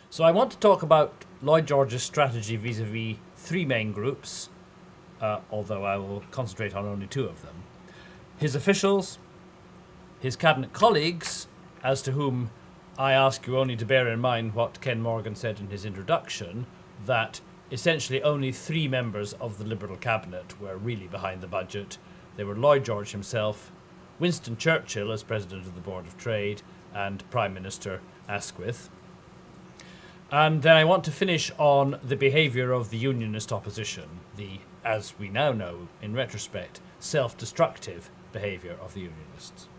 So I want to talk about Lloyd George's strategy vis-a-vis three main groups, although I will concentrate on only two of them. His officials, his cabinet colleagues, as to whom I ask you only to bear in mind what Ken Morgan said in his introduction, that essentially only three members of the Liberal cabinet were really behind the budget. They were Lloyd George himself, Winston Churchill as President of the Board of Trade, and Prime Minister Asquith. And then I want to finish on the behaviour of the Unionist opposition, the, as we now know in retrospect, self-destructive behaviour of the Unionists.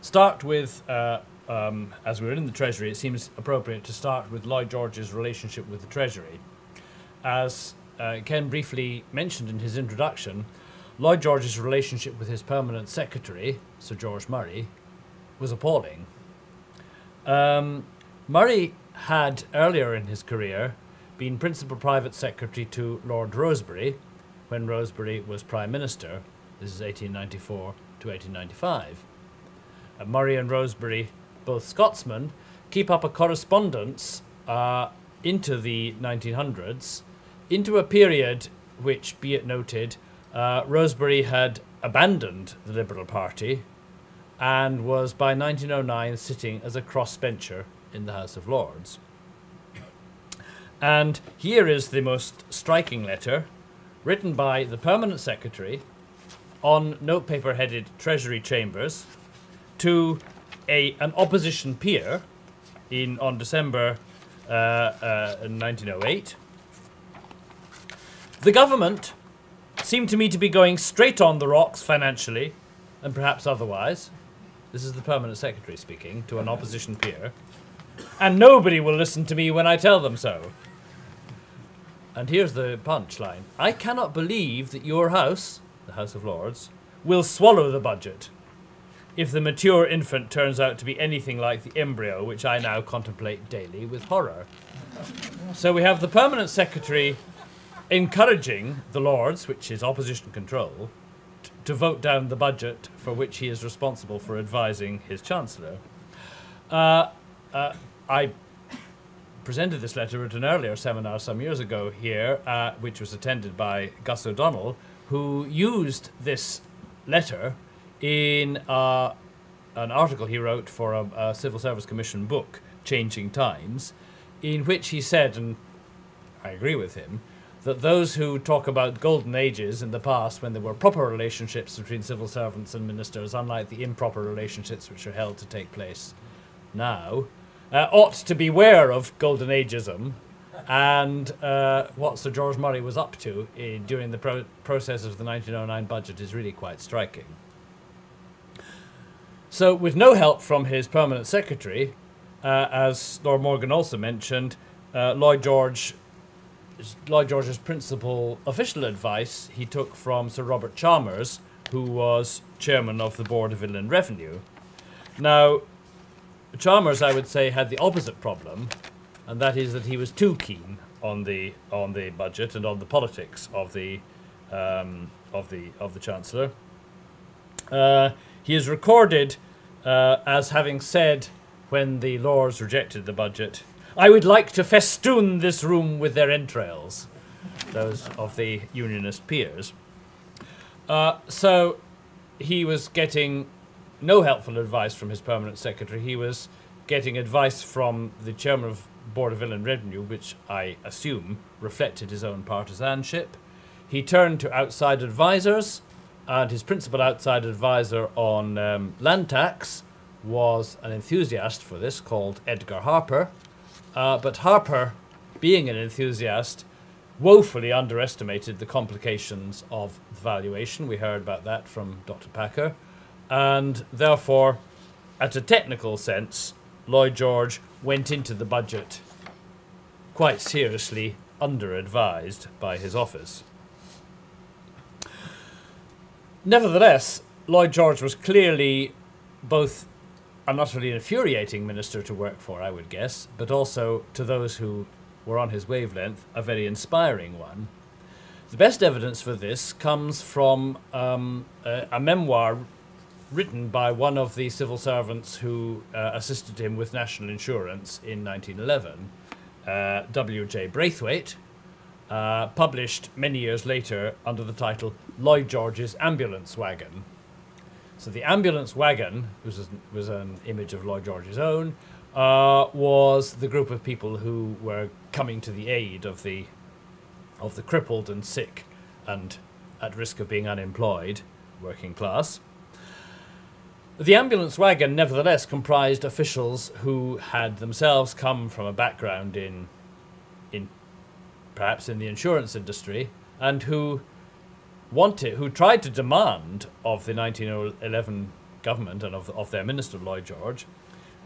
Start with, as we're in the Treasury, it seems appropriate to start with Lloyd George's relationship with the Treasury. As Ken briefly mentioned in his introduction, Lloyd George's relationship with his permanent secretary, Sir George Murray, was appalling. Murray had, earlier in his career, been Principal Private Secretary to Lord Rosebery when Rosebery was Prime Minister. This is 1894 to 1895. Murray and Rosebery, both Scotsmen, keep up a correspondence into the 1900s, into a period which, be it noted, Rosebery had abandoned the Liberal Party and was by 1909 sitting as a crossbencher in the House of Lords. And here is the most striking letter written by the Permanent Secretary on notepaper headed Treasury Chambers to an opposition peer on December 1908. The government seemed to me to be going straight on the rocks financially and perhaps otherwise. This is the Permanent Secretary speaking to an opposition peer. And nobody will listen to me when I tell them so. And here's the punchline. I cannot believe that your House, the House of Lords, will swallow the budget if the mature infant turns out to be anything like the embryo which I now contemplate daily with horror. So we have the Permanent Secretary encouraging the Lords, which is opposition control, to vote down the budget for which he is responsible for advising his Chancellor. I presented this letter at an earlier seminar some years ago here, which was attended by Gus O'Donnell, who used this letter in an article he wrote for a Civil Service Commission book, Changing Times, in which he said, and I agree with him, that those who talk about golden ages in the past when there were proper relationships between civil servants and ministers, unlike the improper relationships which are held to take place now, ought to beware of golden ageism and what Sir George Murray was up to during the process of the 1909 budget is really quite striking. So with no help from his permanent secretary, as Lord Morgan also mentioned, Lloyd George's principal official advice he took from Sir Robert Chalmers, who was chairman of the Board of Inland Revenue. Now, Chalmers, I would say, had the opposite problem, and that is that he was too keen on the budget and on the politics of the Chancellor. He is recorded as having said, when the Lords rejected the budget, "I would like to festoon this room with their entrails," those of the Unionist peers. So he was getting no helpful advice from his permanent secretary. He was getting advice from the chairman of Board of Inland Revenue, which I assume reflected his own partisanship. He turned to outside advisors, and his principal outside advisor on land tax was an enthusiast for this called Edgar Harper. But Harper, being an enthusiast, woefully underestimated the complications of valuation. We heard about that from Dr. Packer. And therefore, at a technical sense, Lloyd George went into the budget quite seriously under-advised by his office. Nevertheless, Lloyd George was clearly both an utterly infuriating minister to work for, I would guess, but also, to those who were on his wavelength, a very inspiring one. The best evidence for this comes from a memoir written by one of the civil servants who assisted him with national insurance in 1911, W.J. Braithwaite, published many years later under the title Lloyd George's Ambulance Wagon. So the ambulance wagon, which was an image of Lloyd George's own, was the group of people who were coming to the aid of the crippled and sick and at risk of being unemployed, working class. The ambulance wagon nevertheless comprised officials who had themselves come from a background in perhaps in the insurance industry, and who tried to demand of the 1911 government and of their minister Lloyd George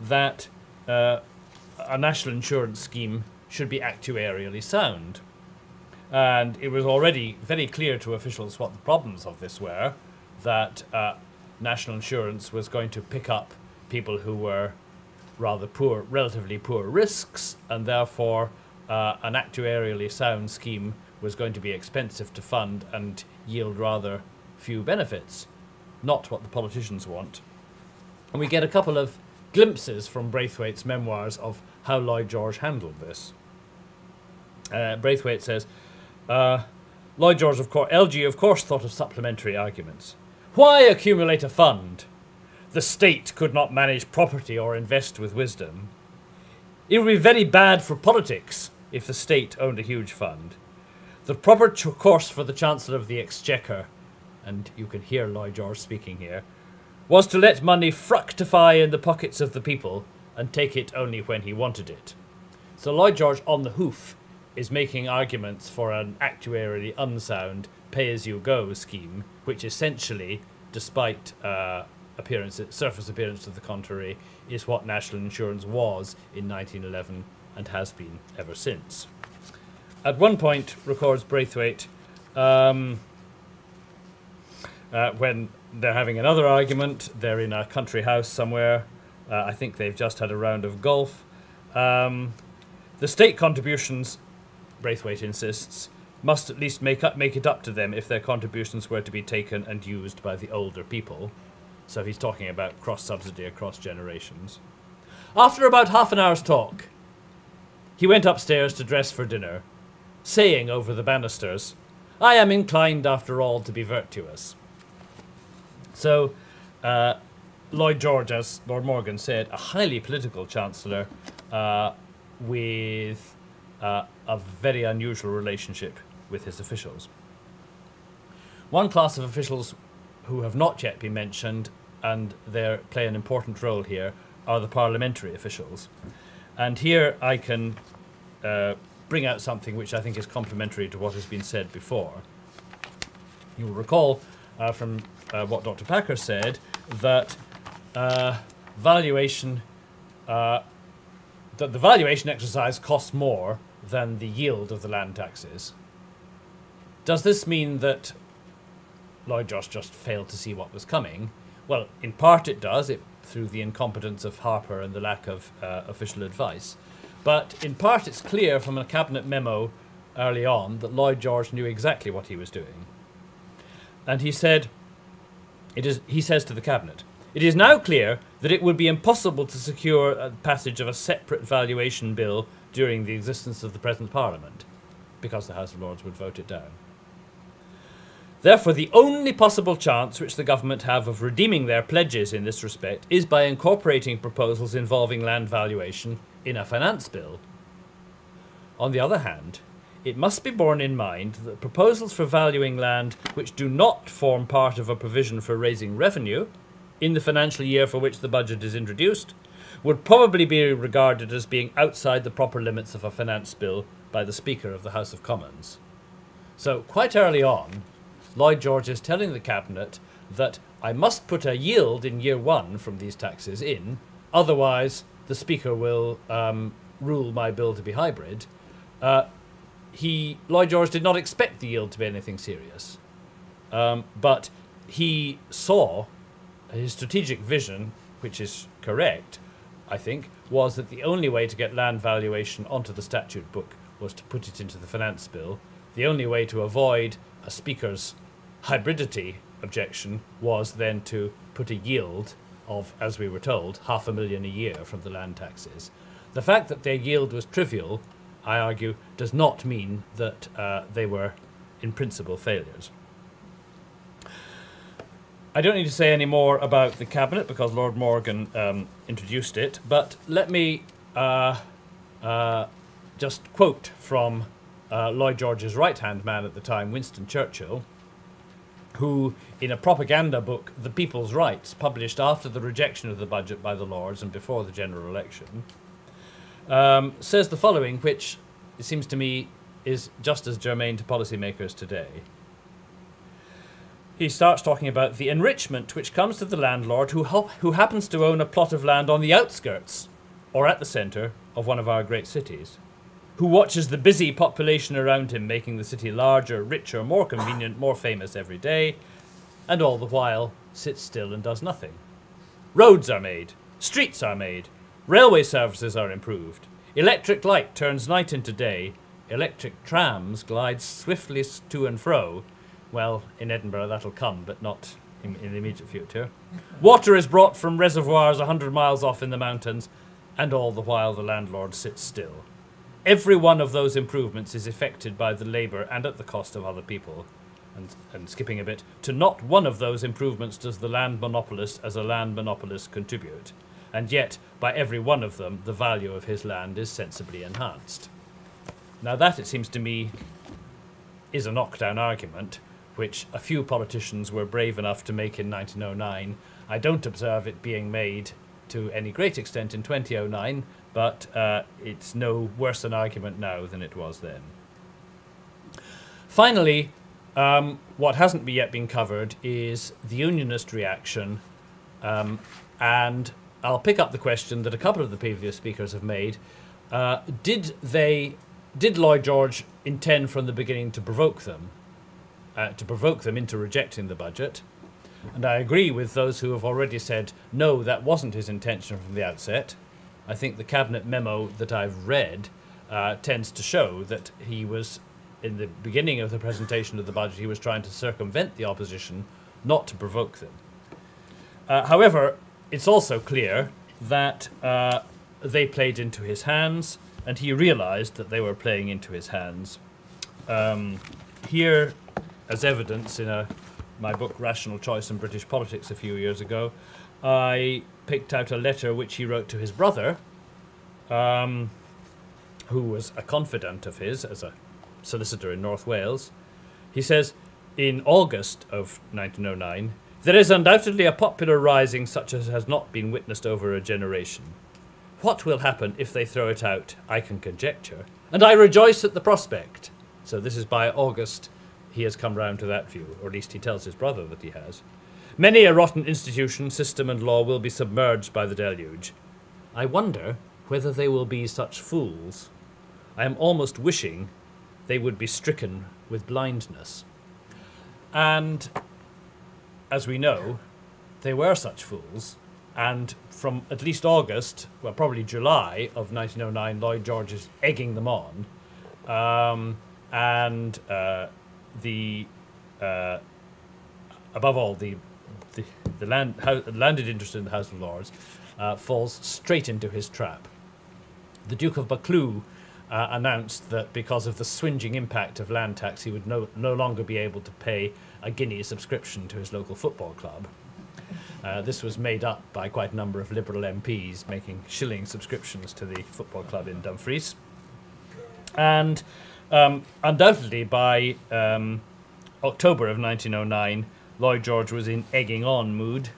that a national insurance scheme should be actuarially sound. And it was already very clear to officials what the problems of this were, that national insurance was going to pick up people who were rather poor, relatively poor risks, and therefore an actuarially sound scheme was going to be expensive to fund and yield rather few benefits, not what the politicians want. And we get a couple of glimpses from Braithwaite's memoirs of how Lloyd George handled this. Braithwaite says, Lloyd George, LG of course thought of supplementary arguments. Why accumulate a fund? The state could not manage property or invest with wisdom. It would be very bad for politics if the state owned a huge fund. The proper course for the Chancellor of the Exchequer, and you can hear Lloyd George speaking here, was to let money fructify in the pockets of the people and take it only when he wanted it. So Lloyd George on the hoof is making arguments for an actuarially unsound pay-as-you-go scheme, which essentially, despite surface appearance to the contrary, is what national insurance was in 1911 and has been ever since. At one point, records Braithwaite, when they're having another argument, they're in a country house somewhere. I think they've just had a round of golf. The state contributions, Braithwaite insists, must at least make it up to them if their contributions were to be taken and used by the older people. So he's talking about cross-subsidy across generations. After about half an hour's talk, he went upstairs to dress for dinner, saying over the banisters, I am inclined after all to be virtuous. So Lloyd George, as Lord Morgan said, a highly political chancellor with a very unusual relationship with his officials. One class of officials who have not yet been mentioned, and they play an important role here, are the parliamentary officials. And here I can bring out something which I think is complementary to what has been said before. You'll recall from what Dr. Packer said that the valuation exercise costs more than the yield of the land taxes. Does this mean that Lloyd George just failed to see what was coming? Well, in part it does, through the incompetence of Harper and the lack of official advice. But in part it's clear from a cabinet memo early on that Lloyd George knew exactly what he was doing. And he said, he says to the cabinet, it is now clear that it would be impossible to secure a passage of a separate valuation bill during the existence of the present Parliament, because the House of Lords would vote it down. Therefore, the only possible chance which the government have of redeeming their pledges in this respect is by incorporating proposals involving land valuation in a finance bill. On the other hand, it must be borne in mind that proposals for valuing land which do not form part of a provision for raising revenue in the financial year for which the budget is introduced would probably be regarded as being outside the proper limits of a finance bill by the Speaker of the House of Commons. So quite early on, Lloyd George is telling the Cabinet that I must put a yield in year one from these taxes in, otherwise the Speaker will rule my bill to be hybrid. Lloyd George did not expect the yield to be anything serious, but he saw his strategic vision, which is correct, I think, was that the only way to get land valuation onto the statute book was to put it into the finance bill, The only way to avoid a speaker's hybridity objection was then to put a yield of, as we were told, $500,000 a year from the land taxes. The fact that their yield was trivial, I argue, does not mean that they were in principle failures. I don't need to say any more about the cabinet because Lord Morgan introduced it, but let me just quote from Lloyd George's right-hand man at the time, Winston Churchill, who, in a propaganda book, The People's Rights, published after the rejection of the budget by the Lords and before the general election, says the following, which it seems to me is just as germane to policymakers today. He starts talking about the enrichment which comes to the landlord who happens to own a plot of land on the outskirts or at the centre of one of our great cities, who watches the busy population around him making the city larger, richer, more convenient, more famous every day, and all the while sits still and does nothing. Roads are made, streets are made, railway services are improved, electric light turns night into day, electric trams glide swiftly to and fro. Well, in Edinburgh that'll come, but not in the immediate future. Water is brought from reservoirs 100 miles off in the mountains, and all the while the landlord sits still. Every one of those improvements is effected by the labour and at the cost of other people. And skipping a bit, to not one of those improvements does the land monopolist as a land monopolist contribute. And yet, by every one of them, the value of his land is sensibly enhanced. Now that, it seems to me, is a knockdown argument, which a few politicians were brave enough to make in 1909. I don't observe it being made to any great extent in 2009, but it's no worse an argument now than it was then. Finally, what hasn't yet been covered is the unionist reaction, and I'll pick up the question that a couple of the previous speakers have made. Did Lloyd George intend from the beginning to provoke them into rejecting the budget? And I agree with those who have already said, no, that wasn't his intention from the outset. I think the cabinet memo that I've read tends to show that he was, in the beginning of the presentation of the budget, he was trying to circumvent the opposition, not to provoke them. However, it's also clear that they played into his hands, and he realized that they were playing into his hands. Here, as evidence in my book Rational Choice in British Politics a few years ago, I picked out a letter which he wrote to his brother, who was a confidant of his as a solicitor in North Wales. He says, in August of 1909, "There is undoubtedly a popular rising such as has not been witnessed over a generation. What will happen if they throw it out, I can conjecture, and I rejoice at the prospect." So this is by August. He has come round to that view, or at least he tells his brother that he has. "Many a rotten institution, system and law will be submerged by the deluge. I wonder whether they will be such fools. I am almost wishing they would be stricken with blindness." And as we know, they were such fools, and from at least August, well, probably July of 1909, Lloyd George is egging them on, above all, the landed interest in the House of Lords falls straight into his trap. The Duke of Buccleuch announced that because of the swingeing impact of land tax, he would no longer be able to pay a guinea subscription to his local football club. This was made up by quite a number of Liberal MPs making shilling subscriptions to the football club in Dumfries. And undoubtedly by October of 1909, Lloyd George was in egging on mood.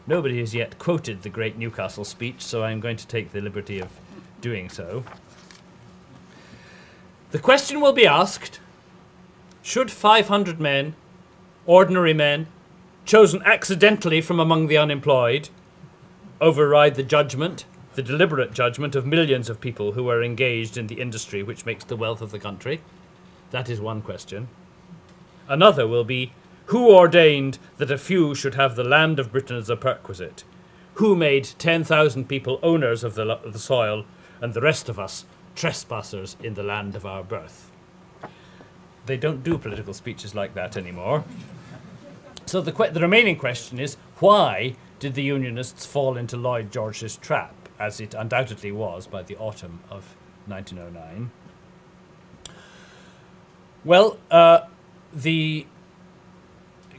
Nobody has yet quoted the great Newcastle speech, so I'm going to take the liberty of doing so. The question will be asked, should 500 men, ordinary men, chosen accidentally from among the unemployed, override the judgment, the deliberate judgment of millions of people who are engaged in the industry which makes the wealth of the country? That is one question. Another will be, who ordained that a few should have the land of Britain as a perquisite? Who made 10,000 people owners of the soil and the rest of us trespassers in the land of our birth? they don't do political speeches like that anymore. So the remaining question is, why did the Unionists fall into Lloyd George's trap, as it undoubtedly was by the autumn of 1909? Well, the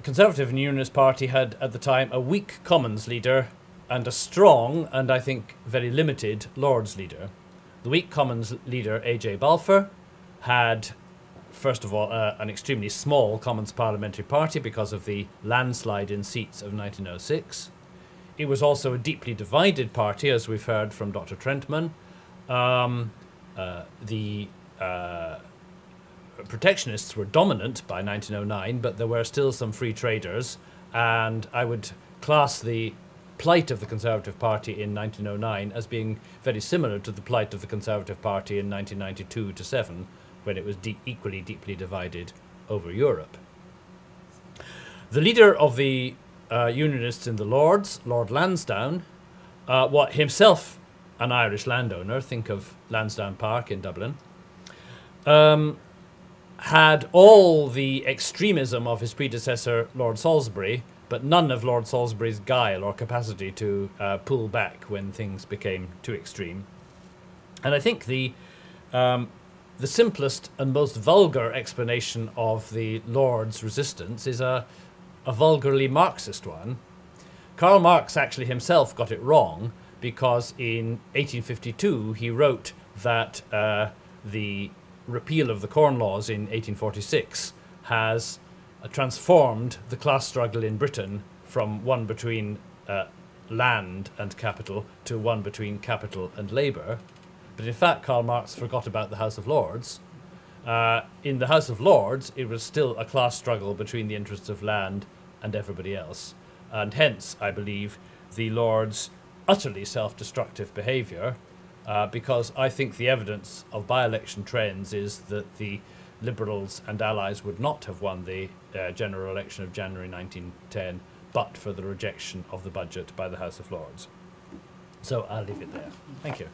Conservative and Unionist Party had at the time a weak Commons leader and a strong and I think very limited Lords leader. The weak Commons leader, A.J. Balfour, had first of all an extremely small Commons parliamentary party because of the landslide in seats of 1906. It was also a deeply divided party, as we've heard from Dr. Trentman. The protectionists were dominant by 1909, but there were still some free traders, and I would class the plight of the Conservative Party in 1909 as being very similar to the plight of the Conservative Party in 1992-7, when it was equally deeply divided over Europe. The leader of the Unionists in the Lords, Lord Lansdowne, himself an Irish landowner, think of Lansdowne Park in Dublin, had all the extremism of his predecessor, Lord Salisbury, but none of Lord Salisbury's guile or capacity to pull back when things became too extreme. And I think the simplest and most vulgar explanation of the Lords' resistance is a vulgarly Marxist one. Karl Marx actually himself got it wrong, because in 1852 he wrote that the repeal of the Corn Laws in 1846 has transformed the class struggle in Britain from one between land and capital to one between capital and labour. But in fact, Karl Marx forgot about the House of Lords. In the House of Lords, it was still a class struggle between the interests of land and everybody else. And hence, I believe, the Lords' utterly self-destructive behaviour, because I think the evidence of by-election trends is that the Liberals and Allies would not have won the general election of January 1910 but for the rejection of the budget by the House of Lords. So I'll leave it there. Thank you.